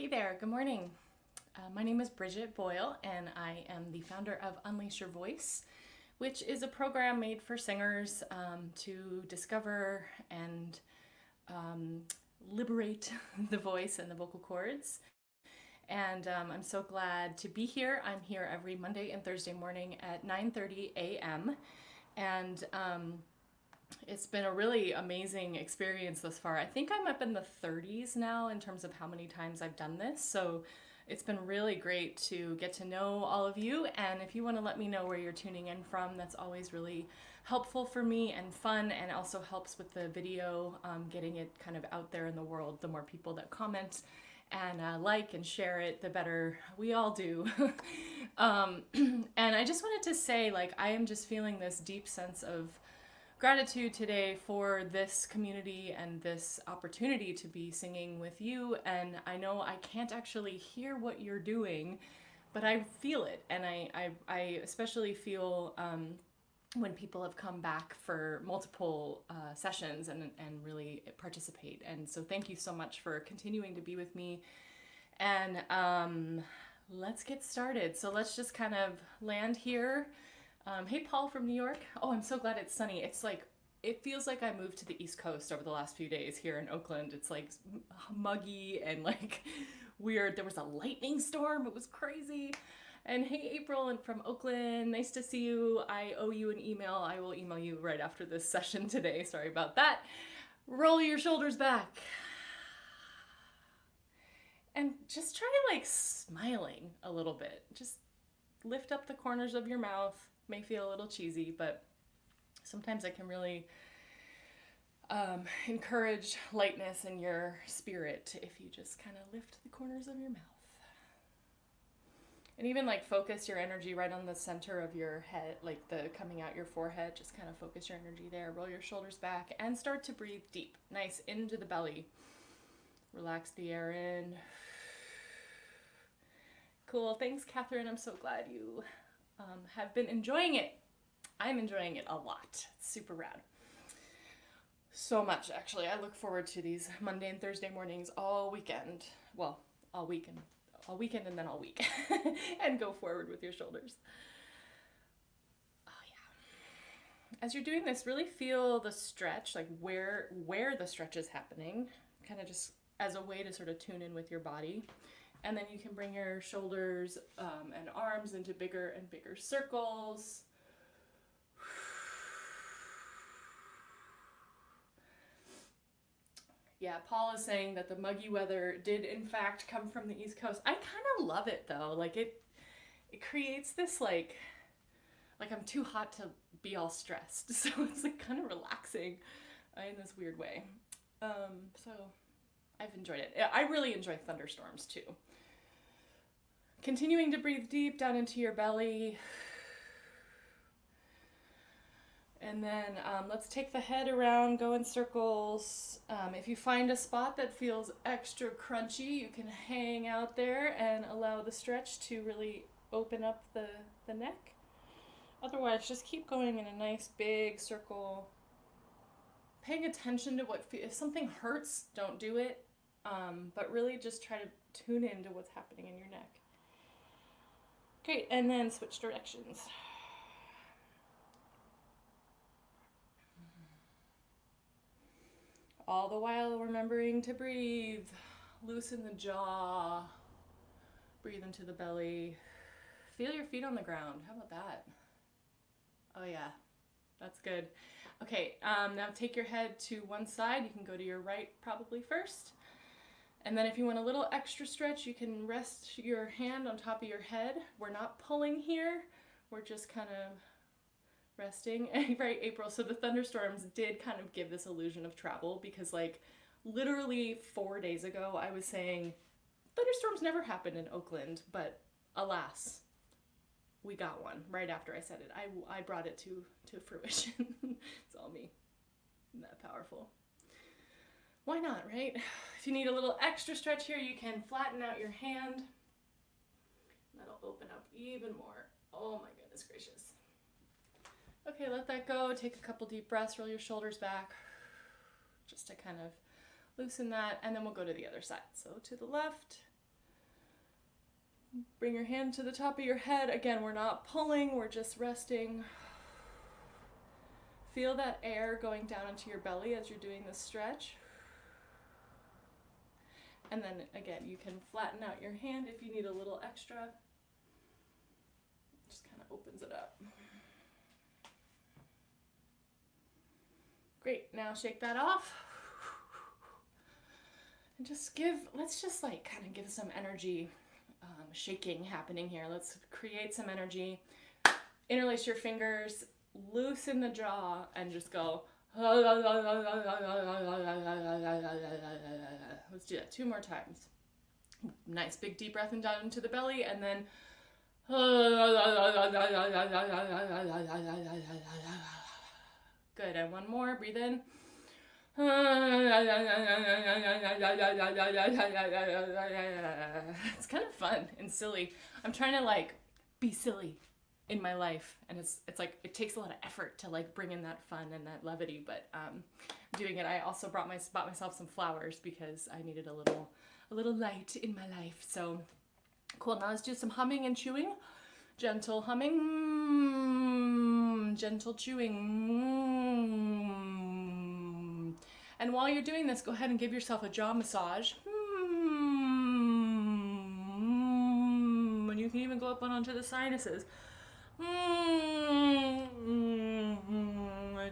Hey there, good morning. My name is Briget Boyle, and I am the founder of Unleash Your Voice, which is a program made for singers to discover and liberate the voice and the vocal cords. And I'm so glad to be here. I'm here every Monday and Thursday morning at 9:30 a.m. And it's been a really amazing experience thus far. I think I'm up in the 30s now in terms of how many times I've done this. So it's been really great to get to know all of you. And if you want to let me know where you're tuning in from, that's always really helpful for me and fun, and also helps with the video, getting it kind of out there in the world. The more people that comment and like and share it, the better we all do. And I just wanted to say, like, I am just feeling this deep sense of gratitude today for this community and this opportunity to be singing with you. And I know I can't actually hear what you're doing, but I feel it. And I especially feel when people have come back for multiple sessions and really participate. And so thank you so much for continuing to be with me. And let's get started. So let's just kind of land here. Hey, Paul from New York. Oh, I'm so glad it's sunny. It's like, it feels like I moved to the East Coast over the last few days here in Oakland. It's like muggy and like weird. There was a lightning storm. It was crazy. And hey, April, and from Oakland, nice to see you. I owe you an email. I will email you right after this session today. Sorry about that. Roll your shoulders back. And just try like smiling a little bit. Just lift up the corners of your mouth. May feel a little cheesy, but sometimes I can really encourage lightness in your spirit if you just kind of lift the corners of your mouth. And even like focus your energy right on the center of your head, like the coming out your forehead. Just kind of focus your energy there. Roll your shoulders back and start to breathe deep. Nice into the belly. Relax the air in. Cool. Thanks, Catherine. I'm so glad you have been enjoying it. I'm enjoying it a lot. It's super rad. So much, actually. I look forward to these Monday and Thursday mornings all weekend. Well, all weekend and then all week. And go forward with your shoulders. Oh yeah. As you're doing this, really feel the stretch, like where the stretch is happening, kind of just as a way to sort of tune in with your body. And then you can bring your shoulders and arms into bigger and bigger circles. Yeah, Paul is saying that the muggy weather did in fact come from the East Coast. I kind of love it though. Like it creates this like I'm too hot to be all stressed. So it's like kind of relaxing in this weird way. So I've enjoyed it. I really enjoy thunderstorms too. Continuing to breathe deep down into your belly. And then let's take the head around, go in circles. If you find a spot that feels extra crunchy, you can hang out there and allow the stretch to really open up the neck. Otherwise, just keep going in a nice big circle. Paying attention to if something hurts, don't do it. But really just try to tune into what's happening in your neck. Great, and then switch directions. All the while remembering to breathe. Loosen the jaw. Breathe into the belly. Feel your feet on the ground. How about that? Oh yeah, that's good. Okay, now take your head to one side. You can go to your right probably first. And then if you want a little extra stretch, you can rest your hand on top of your head. We're not pulling here. We're just kind of resting. Right, April? So the thunderstorms did kind of give this illusion of travel because like literally 4 days ago, I was saying thunderstorms never happen in Oakland, but alas, we got one right after I said it. I brought it to fruition. It's all me. Isn't that powerful? Why not, right? If you need a little extra stretch here, you can flatten out your hand. That'll open up even more. Oh my goodness gracious. Okay, let that go. Take a couple deep breaths, roll your shoulders back, just to kind of loosen that, and then we'll go to the other side. So to the left, Bring your hand to the top of your head. Again, we're not pulling, we're just resting. Feel that air going down into your belly as you're doing this stretch. And then again, you can flatten out your hand if you need a little extra. Just kind of opens it up. Great, now shake that off. And just let's just like kind of give some energy shaking happening here. Let's create some energy. Interlace your fingers, loosen the jaw, and just go. Let's do that 2 more times. Nice big deep breath and down into the belly, and then good. And one more. Breathe in. It's kind of fun and silly. I'm trying to like be silly in my life, and it's like it takes a lot of effort to like bring in that fun and that levity, but doing it. I also bought myself some flowers because I needed a little light in my life. So cool. Now let's do some humming and chewing. Gentle humming, gentle chewing. And while you're doing this, go ahead and give yourself a jaw massage. And you can even go up and onto the sinuses. And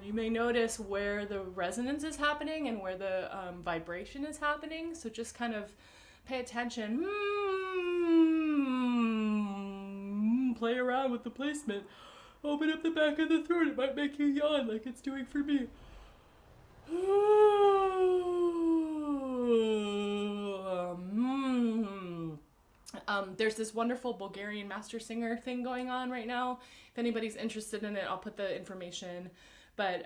you may notice where the resonance is happening and where the vibration is happening. So just kind of pay attention. Play around with the placement. Open up the back of the throat. It might make you yawn like it's doing for me. There's this wonderful Bulgarian master singer thing going on right now. If anybody's interested in it, I'll put the information. But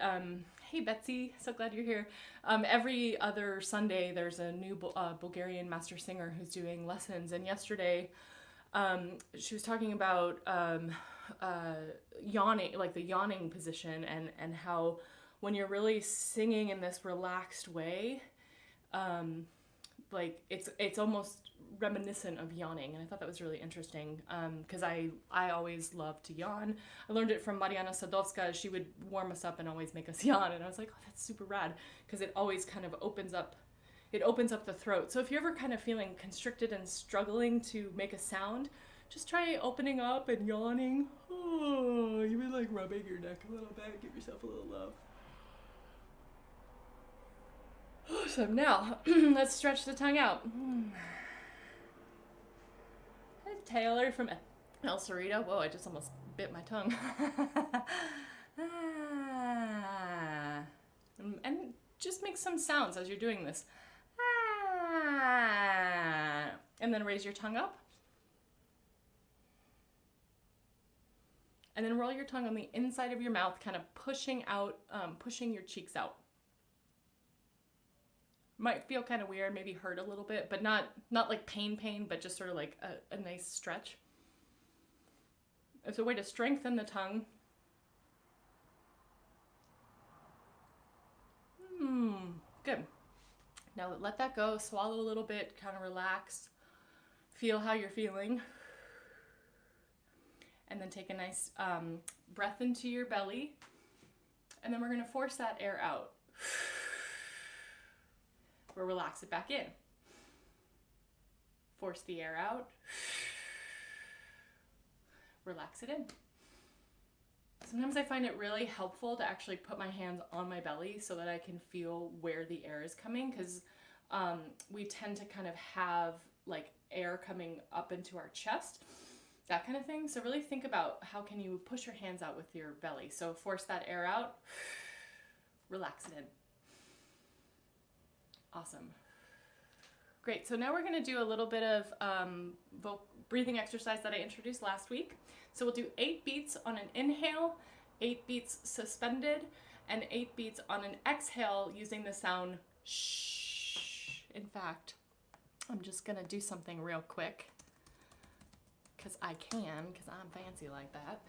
hey Betsy, so glad you're here. Every other Sunday there's a new Bulgarian master singer who's doing lessons, and yesterday she was talking about yawning, like the yawning position, and how when you're really singing in this relaxed way, like it's almost reminiscent of yawning. And I thought that was really interesting because I always love to yawn. I learned it from Mariana Sadowska. She would warm us up and always make us yawn, and I was like, oh, that's super rad, because it always kind of opens up the throat. So if you're ever kind of feeling constricted and struggling to make a sound, just try opening up and yawning. Oh, even like rubbing your neck a little bit, give yourself a little love. Awesome. Now let's stretch the tongue out. Hi, Taylor from El Cerrito. Whoa, I just almost bit my tongue. And just make some sounds as you're doing this. And then raise your tongue up. And then roll your tongue on the inside of your mouth, kind of pushing your cheeks out. Might feel kind of weird, maybe hurt a little bit, but not like pain, but just sort of like a nice stretch. It's a way to strengthen the tongue. Good. Now let that go, swallow a little bit, kind of relax. Feel how you're feeling. And then take a nice breath into your belly. And then we're gonna force that air out. We'll relax it back in. Force the air out. Relax it in. Sometimes I find it really helpful to actually put my hands on my belly so that I can feel where the air is coming, because we tend to kind of have like air coming up into our chest, that kind of thing. So really think about how can you push your hands out with your belly. So force that air out, relax it in. Awesome. Great. So now we're going to do a little bit of breathing exercise that I introduced last week. So we'll do 8 beats on an inhale, 8 beats suspended, and 8 beats on an exhale using the sound shh. In fact, I'm just going to do something real quick because I'm fancy like that.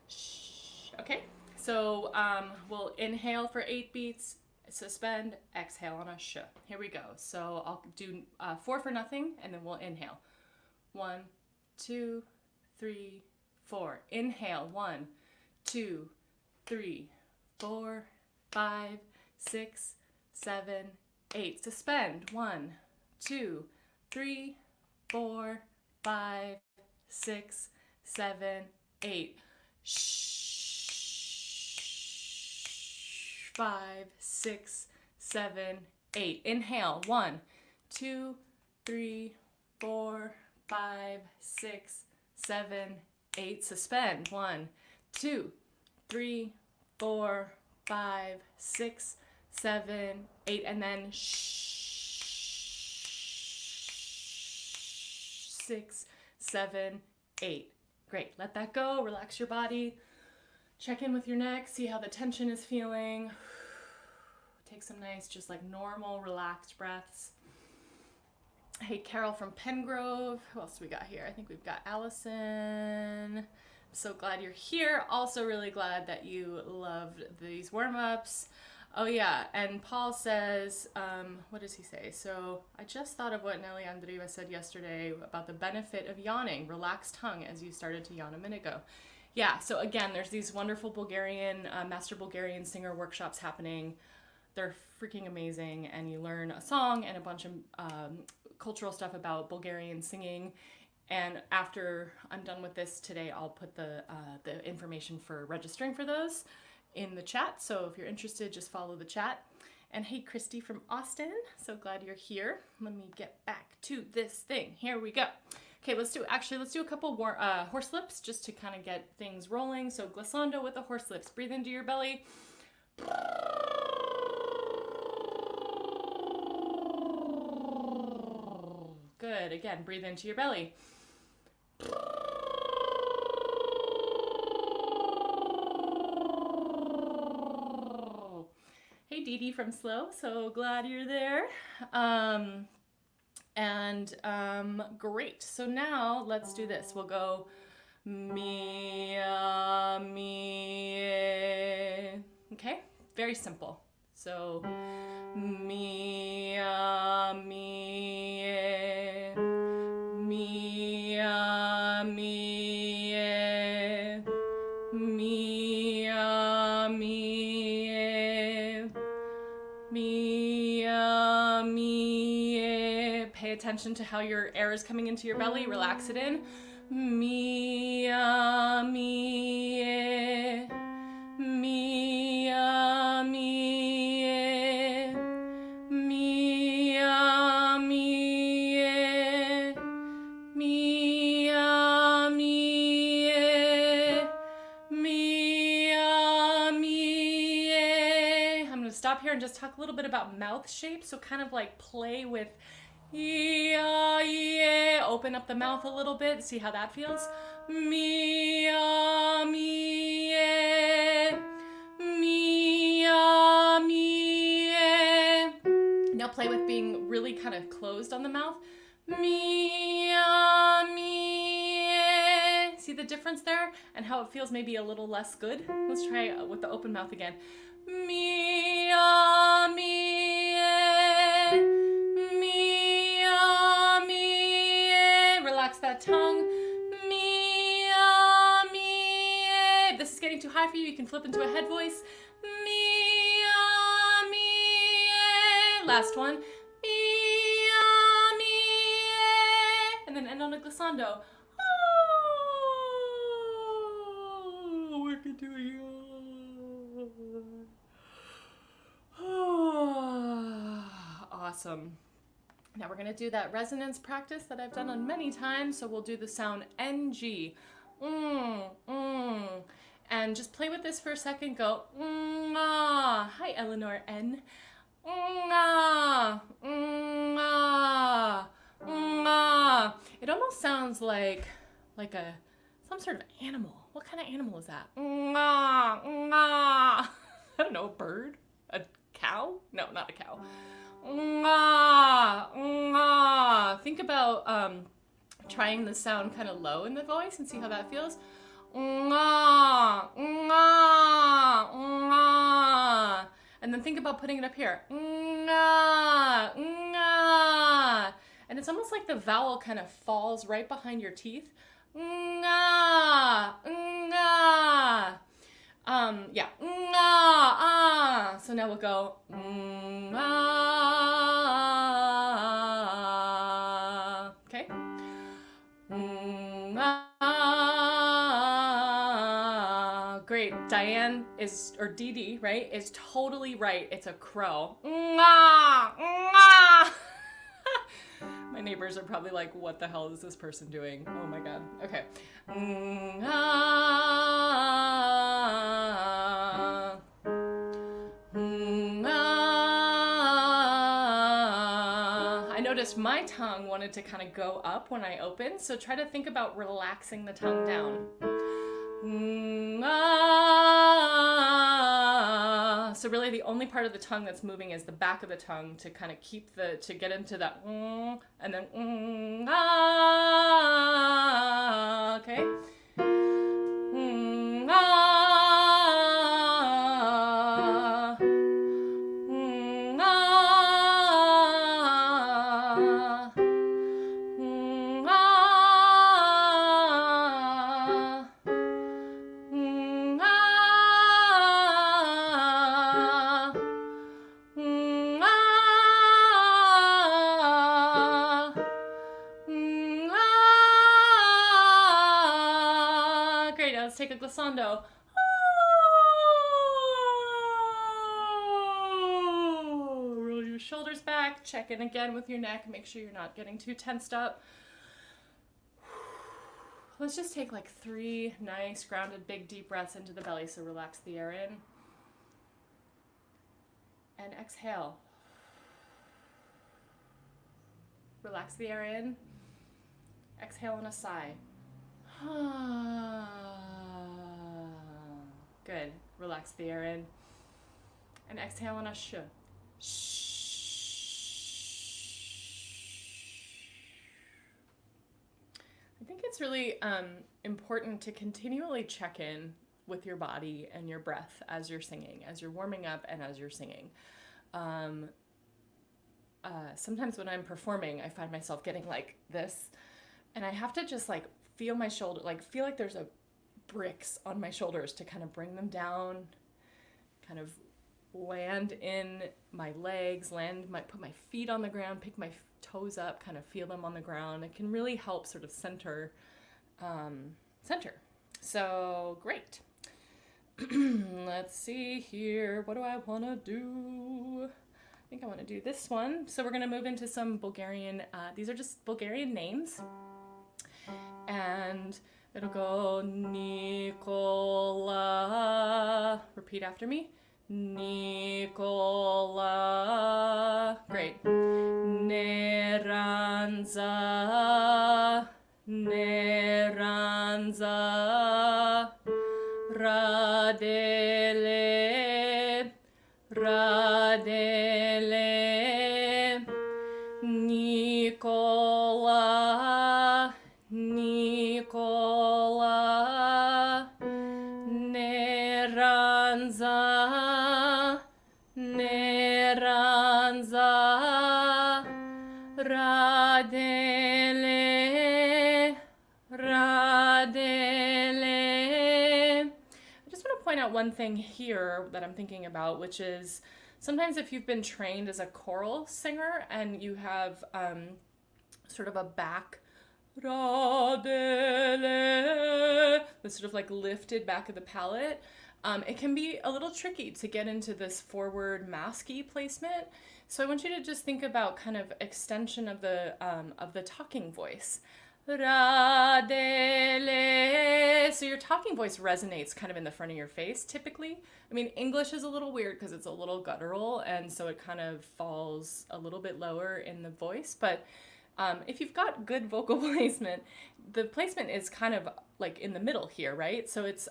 Shh. Okay. So we'll inhale for 8 beats. Suspend, exhale on a shh. Here we go. So I'll do 4 for nothing, and then we'll inhale. 1, 2, 3, 4. Inhale. 1, 2, 3, 4, 5, 6, 7, 8. Suspend. 1, 2, 3, 4, 5, 6, 7, 8. Shh. 5, 6, 7, 8. Inhale. 1, 2, 3, 4, 5, 6, 7, 8. Suspend. 1, 2, 3, 4, 5, 6, 7, 8. And then 6, 7, 8. Great. Let that go. Relax your body. Check in with your neck. See how the tension is feeling. Take some nice, just like normal, relaxed breaths. Hey, Carol from Pengrove. Who else do we got here? I think we've got Allison. I'm so glad you're here. Also really glad that you loved these warm-ups. Oh yeah, and Paul says, what does he say? So I just thought of what Nelly Andriva said yesterday about the benefit of yawning. Relaxed tongue as you started to yawn a minute ago. Yeah, so again, there's these wonderful Bulgarian, master Bulgarian singer workshops happening. They're freaking amazing, and you learn a song and a bunch of cultural stuff about Bulgarian singing. And after I'm done with this today, I'll put the information for registering for those in the chat. So if you're interested, just follow the chat. And hey, Christy from Austin, so glad you're here. Let me get back to this thing. Here we go. Okay, let's do a couple more horse lips just to kind of get things rolling. So glissando with the horse lips. Breathe into your belly. Good. Again, breathe into your belly. Hey, Dee Dee from Slow. So glad you're there. Great. So now let's do this. We'll go meeyeh, meeyeh. Okay? Very simple. So meeyeh, meeyeh, meeyeh, meeyeh, meeyeh, meeyeh, meeyeh, meeyeh. Pay attention to how your air is coming into your belly. Relax it in. Meeyeh, meeyeh, meeyeh, meeyeh, meeyeh, meeyeh, meeyeh, meeyeh, meeyeh, meeyeh. I'm going to stop here and just talk a little bit about mouth shape. So kind of like play with yeah, yeah. Open up the mouth a little bit. See how that feels. Meeyeh, meeyeh, meeyeh, meeyeh. Now play with being really kind of closed on the mouth. Meeyeh, meeyeh. See the difference there and how it feels maybe a little less good? Let's try with the open mouth again. Meeyeh, meeyeh, meeyeh, meeyeh. Relax that tongue. Meeyeh, meeyeh. If this is getting too high for you, you can flip into a head voice. Meeyeh, meeyeh. Last one. Meeyeh, meeyeh. And then end on a glissando. Oh, work into a yawn. Awesome. Now we're going to do that resonance practice that I've done on many times. So we'll do the sound NG. And just play with this for a second. Go. Ah. Hi, Eleanor N. Ah. Ah. Ah. It almost sounds like some sort of animal. What kind of animal is that? Ah. Ah. I don't know, a bird? A cow? No, not a cow. Think about trying the sound kind of low in the voice and see how that feels. And then think about putting it up here. And it's almost like the vowel kind of falls right behind your teeth. Nga, nga. Yeah, nga, ah. So now we'll go nga. Okay. Nga. Great. Diane is, or Dee Dee, right, is totally right. It's a crow. Nga, nga. My neighbors are probably like, what the hell is this person doing? Oh my God. Okay. I noticed my tongue wanted to kind of go up when I opened, so try to think about relaxing the tongue down. So really the only part of the tongue that's moving is the back of the tongue to kind of keep to get into that and then okay. Let's take a glissando. Roll your shoulders back. Check in again with your neck. Make sure you're not getting too tensed up. Let's just take like 3 nice, grounded, big, deep breaths into the belly. So relax the air in. And exhale. Relax the air in. Exhale on a sigh. Good. Relax the air in. And exhale on a shh. I think it's really important to continually check in with your body and your breath as you're singing, as you're warming up and as you're singing. Sometimes when I'm performing, I find myself getting like this, and I have to just like feel my shoulder, like feel like there's a bricks on my shoulders to kind of bring them down, kind of land in my legs, put my feet on the ground, pick my toes up, kind of feel them on the ground. It can really help sort of center. So great. Let's see here. What do I want to do? I think I want to do this one. So we're going to move into some Bulgarian, these are just Bulgarian names. And it'll go Nikola. Repeat after me. Nikola. Great. Neranza. Neranza. Rade. Rade. Nikola. Nikola. Neranza. Neranza. Radele. Radele. I just want to point out one thing here that I'm thinking about, which is sometimes if you've been trained as a choral singer and you have sort of a back Radele, the sort of like lifted back of the palate, it can be a little tricky to get into this forward masky placement. So I want you to just think about kind of extension of the talking voice. Radele. So your talking voice resonates kind of in the front of your face typically. I mean, English is a little weird because it's a little guttural, and so it kind of falls a little bit lower in the voice, but if you've got good vocal placement, the placement is kind of like in the middle here, right? So it's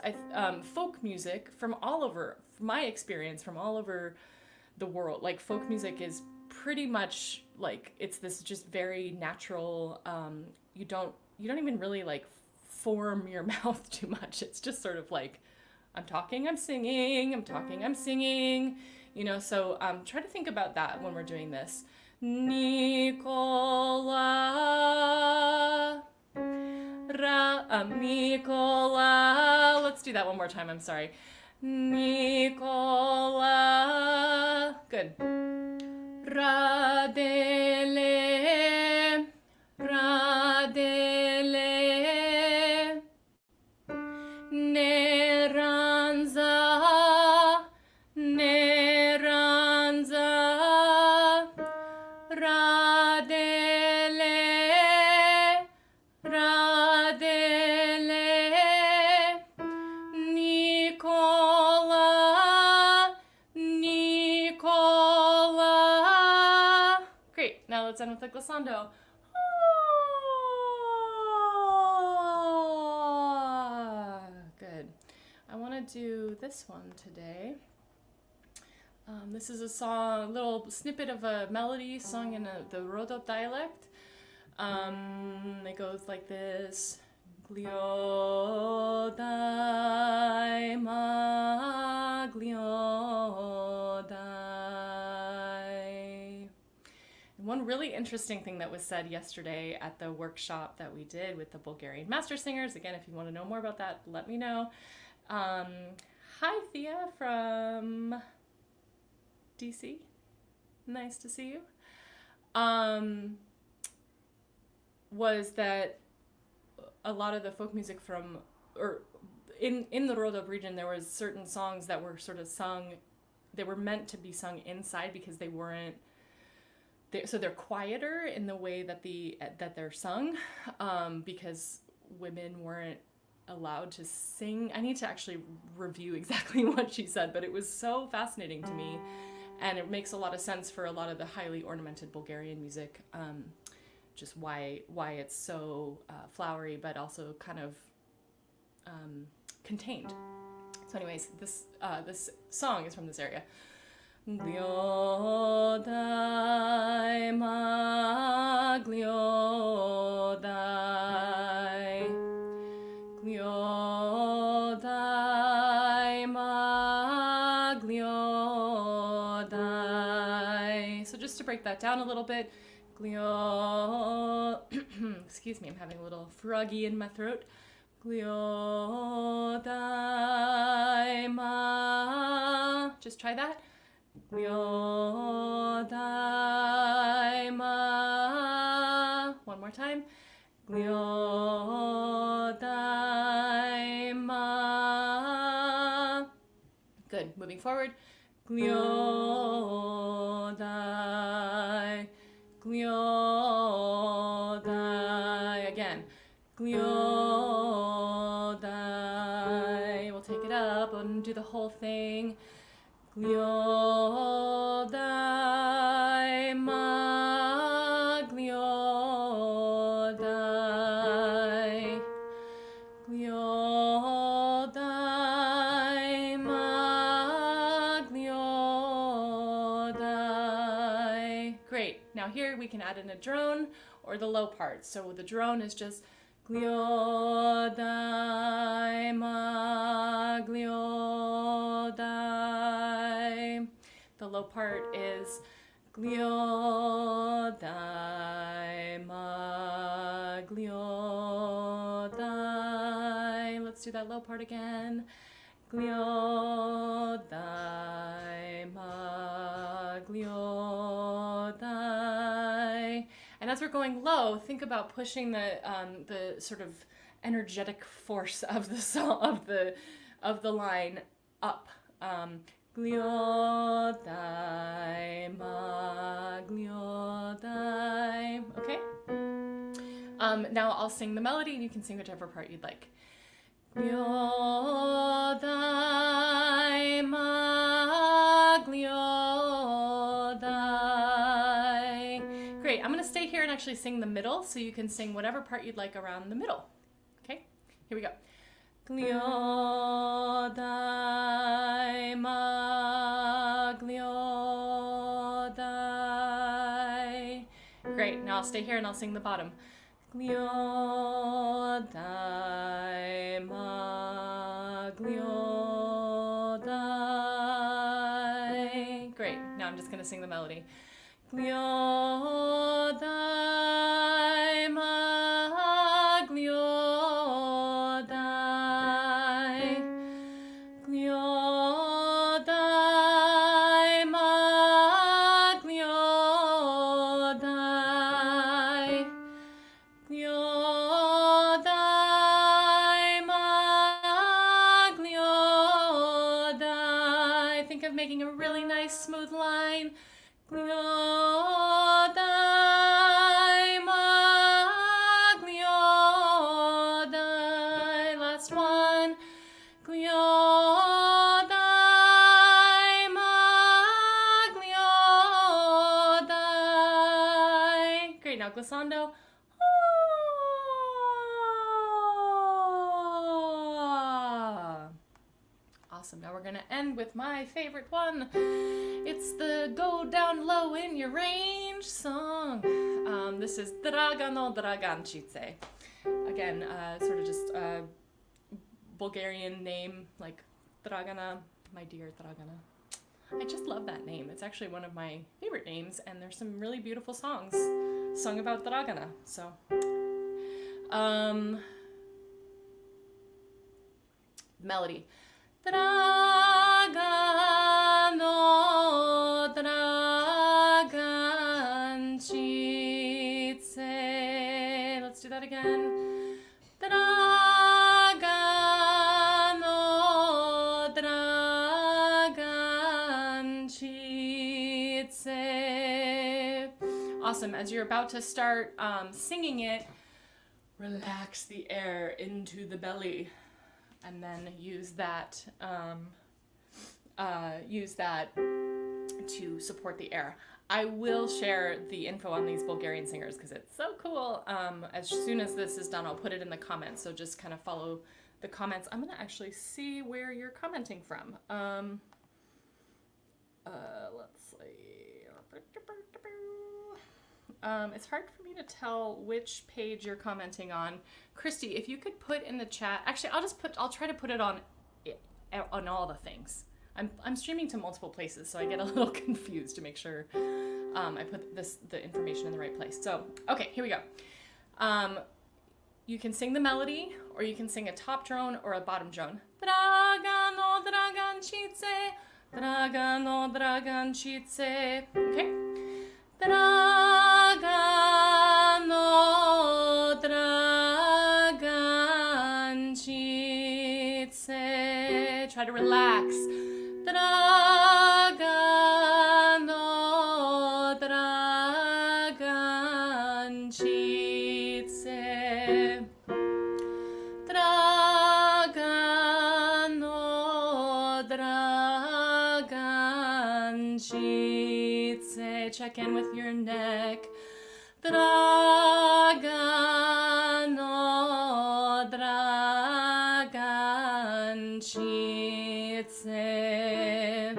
folk music from all over, from my experience, from all over the world. Like folk music is pretty much like, it's this just very natural, you don't even really like form your mouth too much. It's just sort of like, I'm talking, I'm singing, I'm talking, I'm singing, you know, so try to think about that when we're doing this. Nikola, Nikola. Let's do that one more time. I'm sorry. Nikola. Good. Radele, Radele, Neranza, Neranza, Radele, Radele, Nikola, Nikola. Great, now let's end with the glissando. Good. I want to do this one today. This is a song, a little snippet of a melody sung in the Rade dialect. It goes like this. Gliodai ma gliodai. And one really interesting thing that was said yesterday at the workshop that we did with the Bulgarian master singers, again, if you want to know more about that, let me know. Hi Thea from DC. Nice to see you. Was that a lot of the folk music from, or in the Rade region, there was certain songs that were sort of sung, they were meant to be sung inside because they weren't, so they're quieter in the way that they're sung, because women weren't allowed to sing. I need to actually review exactly what she said, but it was so fascinating to me, and it makes a lot of sense for a lot of the highly ornamented Bulgarian music, just why it's so flowery but also kind of contained. So anyways, this song is from this area. Gliodai ma gliodai, gliodai ma gliodai. So just to break that down a little bit, excuse me, I'm having a little froggy in my throat. Gliodai ma. Just try that. Gliodai ma. One more time. Gliodai ma. Good. Moving forward. Gliodai. Gliodai. Again. Gliodai. We'll take it up and do the whole thing. Gliodai ma gliodai. Gliodai ma gliodai. Great. Now here we can add in a drone or the low part. So the drone is just gliodai ma gliodai. The low part is gliodai ma gliodai. Let's do that low part again. Gliodai ma gliodai. And as we're going low, think about pushing the sort of energetic force of the song, of the line up. Gliodai ma gliodai. Okay. Now I'll sing the melody, and you can sing whichever part you'd like. Gliodai ma gliodai. Great. I'm going to stay here and actually sing the middle, so you can sing whatever part you'd like around the middle. Okay? Here we go. Gliodai ma gliodai. Great. Now I'll stay here and I'll sing the bottom. Gliodai ma gliodai. Great. Now I'm just going to sing the melody. Gliodai ma gliodai. Gliodai ma gliodai. Gliodai ma gliodai. Think of making a really nice smooth line. Gliodai ma gliodai. Last one. Gliodai ma gliodai. Great, now glissando. Awesome. Now we're going to end with my favorite one. It's the Go Down Low in Your Range song. This is Dragano, Draganchitse. Again, sort of just a Bulgarian name, like Dragana, my dear Dragana. I just love that name. It's actually one of my favorite names, and there's some really beautiful songs sung about Dragana. So, melody. Dragano, Draganchitse. Let's do that again. Dragano, Draganchitse. Awesome. As you're about to start singing it, relax the air into the belly. And then use that to support the air. I will share the info on these Bulgarian singers because it's so cool. As soon as this is done, I'll put it in the comments. So just kind of follow the comments. I'm gonna actually see where you're commenting from. Let's see. It's hard for me to tell which page you're commenting on. Christy, if you could put in the chat, actually I'll try to put it on all the things. I'm streaming to multiple places, so I get a little confused to make sure I put the information in the right place. So, okay, here we go. You can sing the melody, or you can sing a top drone or a bottom drone. Dragano, Draganchitse, Dragano, Draganchitse. Okay? Dragano, Draganchitse. Try to relax. Dragano, Draganchitse. Dragano, Draganchitse. Check in with your neck. Dragano, Draganchitse.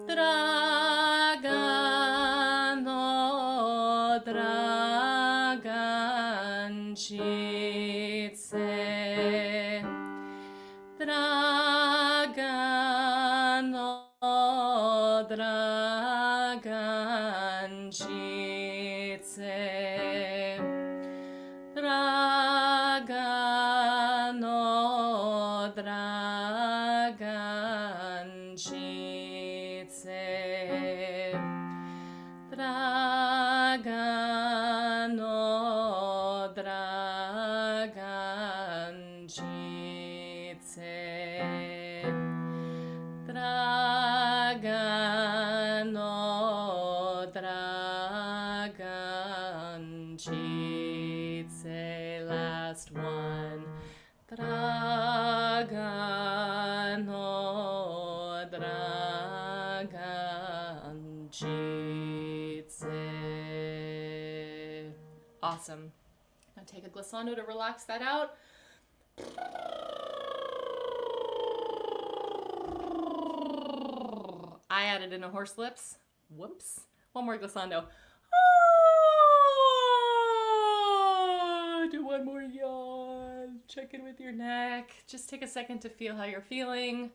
Dragano, Draganchitse. Dragano, Draganchitse. Dragano, Draganchitse. Dragano, Draganchitse. Dragano, Draganchitse. Last one. Dragano, Draganchitse. Awesome. Now take a glissando to relax that out. I added in a horse lips. Whoops. One more glissando. Do one more yawn. Check in with your neck. Just take a second to feel how you're feeling.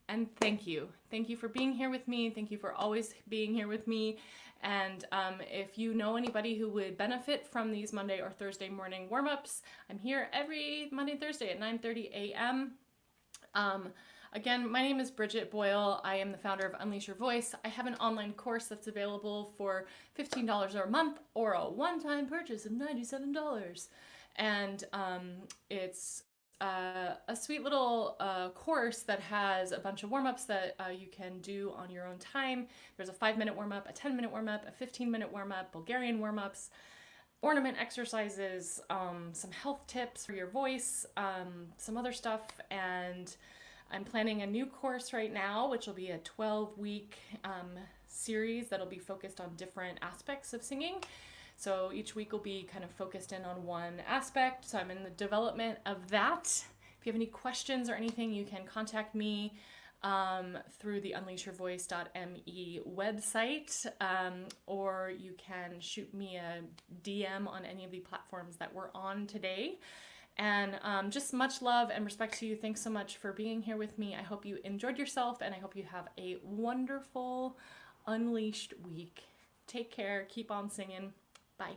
And thank you. Thank you for being here with me. Thank you for always being here with me. And if you know anybody who would benefit from these Monday or Thursday morning warm-ups, I'm here every Monday and Thursday at 9:30 a.m. Again, my name is Briget Boyle. I am the founder of Unleash Your Voice. I have an online course that's available for $15 a month or a one-time purchase of $97. And it's a sweet little course that has a bunch of warm-ups that you can do on your own time. There's a 5-minute warm-up, a 10-minute warm-up, a 15-minute warm-up, Bulgarian warm-ups, ornament exercises, some health tips for your voice, some other stuff, and I'm planning a new course right now, which will be a 12-week series that'll be focused on different aspects of singing. So each week will be kind of focused in on one aspect. So I'm in the development of that. If you have any questions or anything, you can contact me through the unleashyourvoice.me website, or you can shoot me a DM on any of the platforms that we're on today. And just much love and respect to you. Thanks so much for being here with me. I hope you enjoyed yourself, and I hope you have a wonderful Unleashed week. Take care. Keep on singing. Bye.